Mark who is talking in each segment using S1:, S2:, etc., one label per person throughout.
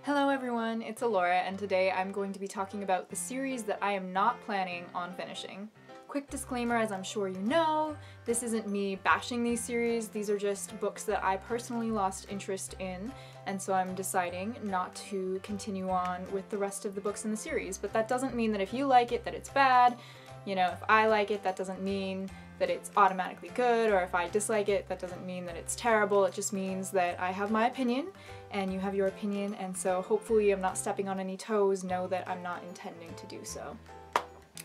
S1: Hello everyone, it's Alora, and today I'm going to be talking about the series that I am not planning on finishing. Quick disclaimer, as I'm sure you know, this isn't me bashing these series, these are just books that I personally lost interest in, and so I'm deciding not to continue on with the rest of the books in the series. But that doesn't mean that if you like it, that it's bad. You know, if I like it, that doesn't mean that it's automatically good, or if I dislike it, that doesn't mean that it's terrible. It just means that I have my opinion, and you have your opinion, and so hopefully I'm not stepping on any toes. Know that I'm not intending to do so.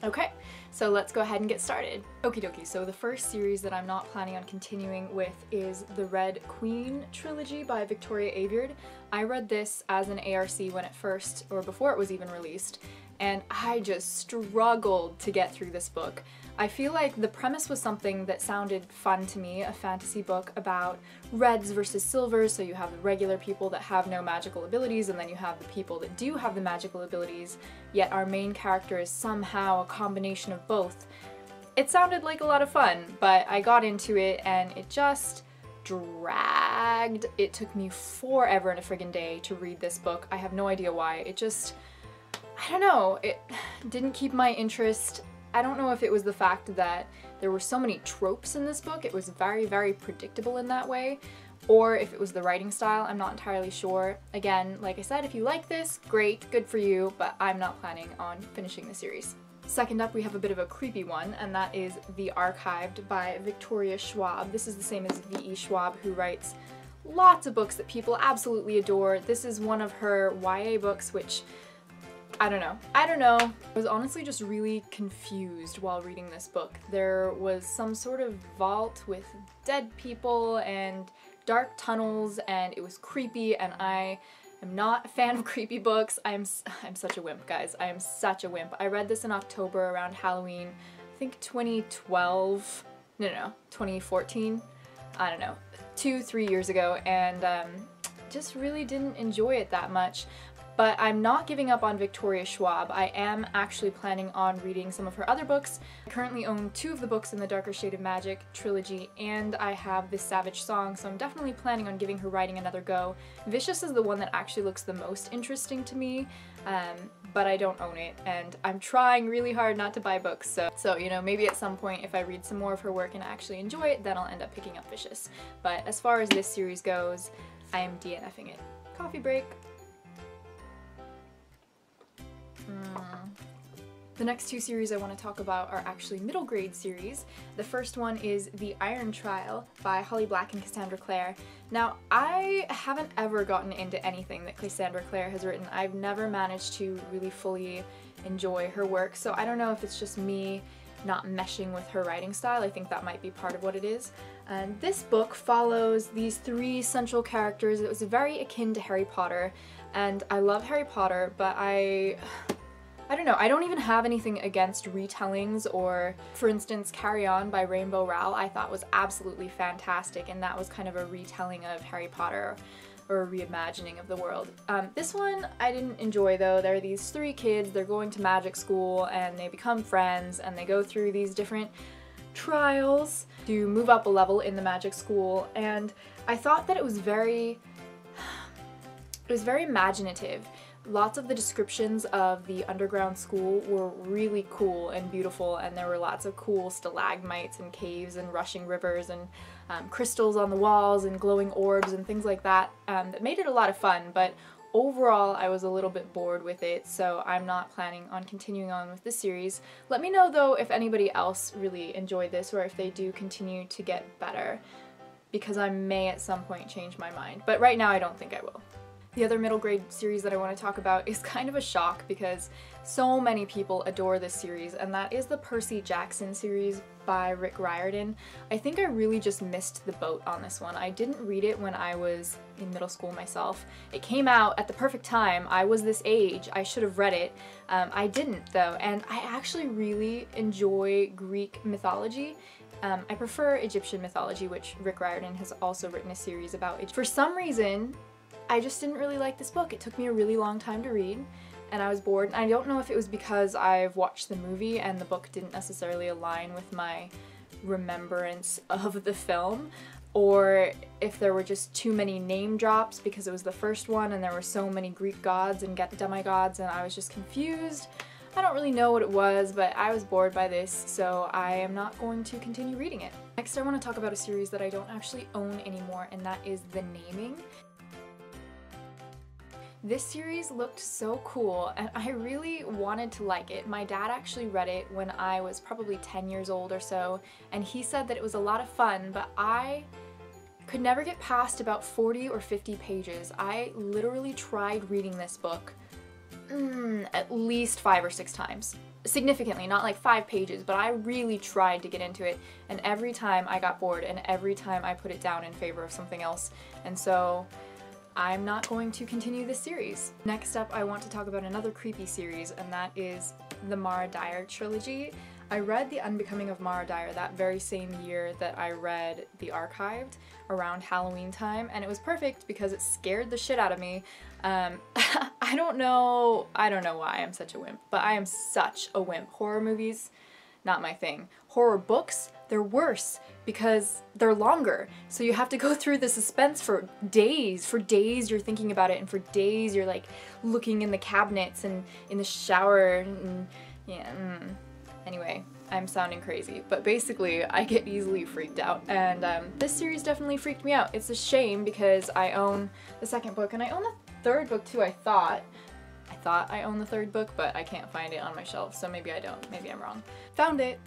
S1: Okay, so let's go ahead and get started. Okie dokie, so the first series that I'm not planning on continuing with is the Red Queen trilogy by Victoria Aveyard. I read this as an ARC when it first, or before it was even released, and I just struggled to get through this book. I feel like the premise was something that sounded fun to me, a fantasy book about reds versus silvers, so you have the regular people that have no magical abilities, and then you have the people that do have the magical abilities, yet our main character is somehow a combination of both. It sounded like a lot of fun, but I got into it and it just dragged. It took me forever and a friggin' day to read this book. I have no idea why. It just, I don't know, it didn't keep my interest. I don't know if it was the fact that there were so many tropes in this book, it was very, very predictable in that way, or if it was the writing style, I'm not entirely sure. Again, like I said, if you like this, great, good for you, but I'm not planning on finishing the series. Second up, we have a bit of a creepy one, and that is The Archived by Victoria Schwab. This is the same as V.E. Schwab, who writes lots of books that people absolutely adore. This is one of her YA books, which I don't know. I was honestly just really confused while reading this book. There was some sort of vault with dead people and dark tunnels, and it was creepy, and I am not a fan of creepy books. I'm such a wimp, guys. I am such a wimp. I read this in October around Halloween, I think 2012, no, 2014, I don't know, 2-3 years ago, and just really didn't enjoy it that much. But I'm not giving up on Victoria Schwab. I am actually planning on reading some of her other books. I currently own 2 of the books in the Darker Shade of Magic trilogy, and I have this Savage Song, so I'm definitely planning on giving her writing another go. Vicious is the one that actually looks the most interesting to me, but I don't own it, and I'm trying really hard not to buy books, so you know, maybe at some point if I read some more of her work and actually enjoy it, then I'll end up picking up Vicious. But as far as this series goes, I am DNFing it. Coffee break. The next 2 series I want to talk about are actually middle grade series. The first one is The Iron Trial by Holly Black and Cassandra Clare. Now, I haven't ever gotten into anything that Cassandra Clare has written. I've never managed to really fully enjoy her work, so I don't know if it's just me not meshing with her writing style. I think that might be part of what it is. And this book follows these 3 central characters. It was very akin to Harry Potter, and I love Harry Potter, but I don't know, I don't even have anything against retellings, or for instance Carry On by Rainbow Rowell I thought was absolutely fantastic, and that was kind of a retelling of Harry Potter, or a reimagining of the world. This one I didn't enjoy though. There are these 3 kids, they're going to magic school and they become friends and they go through these different trials to move up a level in the magic school, and I thought that it was very imaginative. Lots of the descriptions of the underground school were really cool and beautiful, and there were lots of cool stalagmites and caves and rushing rivers and crystals on the walls and glowing orbs and things like that that made it a lot of fun, but overall I was a little bit bored with it, so I'm not planning on continuing on with this series. Let me know though if anybody else really enjoyed this, or if they do continue to get better, because I may at some point change my mind, but right now I don't think I will. The other middle grade series that I want to talk about is kind of a shock because so many people adore this series, and that is the Percy Jackson series by Rick Riordan. I think I really just missed the boat on this one. I didn't read it when I was in middle school myself. It came out at the perfect time. I was this age. I should have read it. I didn't though, and I actually really enjoy Greek mythology. I prefer Egyptian mythology, which Rick Riordan has also written a series about. For some reason, I just didn't really like this book. It took me a really long time to read, and I was bored. And I don't know if it was because I've watched the movie and the book didn't necessarily align with my remembrance of the film, or if there were just too many name drops because it was the first one and there were so many Greek gods and demigods and I was just confused. I don't really know what it was, but I was bored by this, so I am not going to continue reading it. Next, I want to talk about a series that I don't actually own anymore, and that is The Naming. This series looked so cool, and I really wanted to like it. My dad actually read it when I was probably 10 years old or so, and he said that it was a lot of fun, but I could never get past about 40 or 50 pages. I literally tried reading this book at least 5 or 6 times. Significantly, not like 5 pages, but I really tried to get into it, and every time I got bored and every time I put it down in favor of something else, and so I'm not going to continue this series. Next up, I want to talk about another creepy series, and that is the Mara Dyer trilogy. I read The Unbecoming of Mara Dyer that very same year that I read The Archived, around Halloween time, and it was perfect because it scared the shit out of me. I don't know why I'm such a wimp, but I am such a wimp. Horror movies, not my thing. Horror books, they're worse because they're longer. So you have to go through the suspense for days. For days you're thinking about it, and for days you're like looking in the cabinets and in the shower and yeah. Anyway, I'm sounding crazy, but basically I get easily freaked out, and this series definitely freaked me out. It's a shame because I own the second book, and I own the third book too, I thought I owned the third book, but I can't find it on my shelf, so maybe I don't. Maybe I'm wrong. Found it.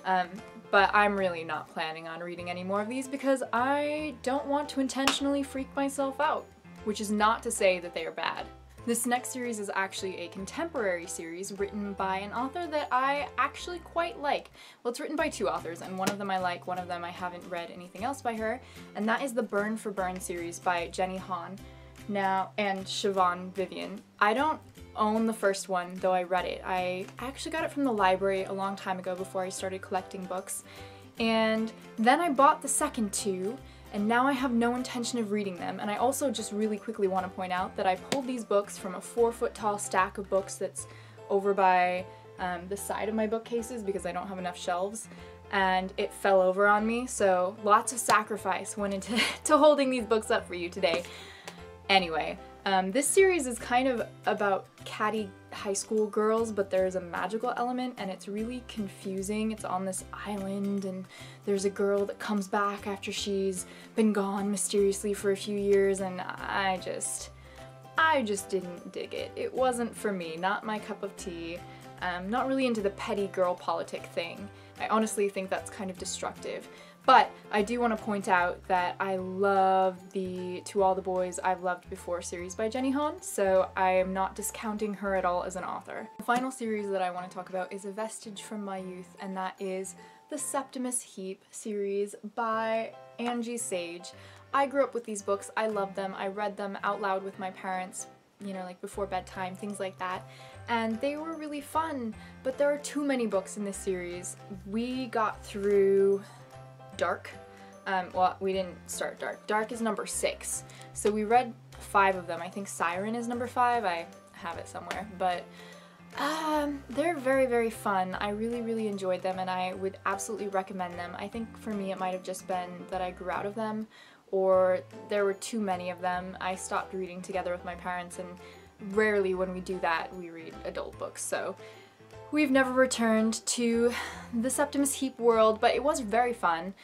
S1: But I'm really not planning on reading any more of these because I don't want to intentionally freak myself out, which is not to say that they are bad. This next series is actually a contemporary series written by an author that I actually quite like. Well, it's written by 2 authors, and one of them I like, one of them I haven't read anything else by her, and that is the Burn for Burn series by Jenny Han and Siobhan Vivian. I don't own the first one, though I read it. I actually got it from the library a long time ago before I started collecting books, and then I bought the second 2, and now I have no intention of reading them. And I also just really quickly want to point out that I pulled these books from a 4-foot tall stack of books that's over by the side of my bookcases because I don't have enough shelves, and it fell over on me, so lots of sacrifice went into to holding these books up for you today. Anyway, this series is kind of about catty high school girls, but there's a magical element and it's really confusing. It's on this island and there's a girl that comes back after she's been gone mysteriously for a few years, and I just didn't dig it. It wasn't for me, not my cup of tea. Not really into the petty girl politic thing. I honestly think that's kind of destructive. But I do want to point out that I love the To All the Boys I've Loved Before series by Jenny Han, so I am not discounting her at all as an author. The final series that I want to talk about is a vestige from my youth, and that is the Septimus Heap series by Angie Sage. I grew up with these books, I loved them, I read them out loud with my parents, you know, like before bedtime, things like that. And they were really fun, but there are too many books in this series. We got through Dark. Well, we didn't start Dark. Dark is number 6. So we read 5 of them. I think Siren is number 5. I have it somewhere. But they're very, very fun. I really enjoyed them and I would absolutely recommend them. I think for me it might have just been that I grew out of them, or there were too many of them. I stopped reading together with my parents, and rarely when we do that we read adult books. So we've never returned to the Septimus Heap world, but it was very fun.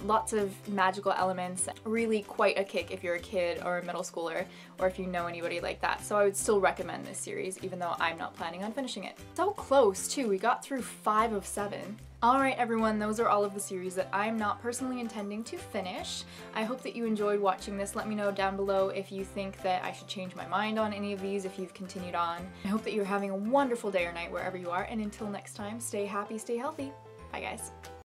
S1: Lots of magical elements, really quite a kick if you're a kid or a middle schooler, or if you know anybody like that. So I would still recommend this series, even though I'm not planning on finishing it. So close too, we got through 5 of 7. Alright everyone, those are all of the series that I'm not personally intending to finish. I hope that you enjoyed watching this. Let me know down below if you think that I should change my mind on any of these, if you've continued on. I hope that you're having a wonderful day or night wherever you are, and until next time, stay happy, stay healthy. Bye guys.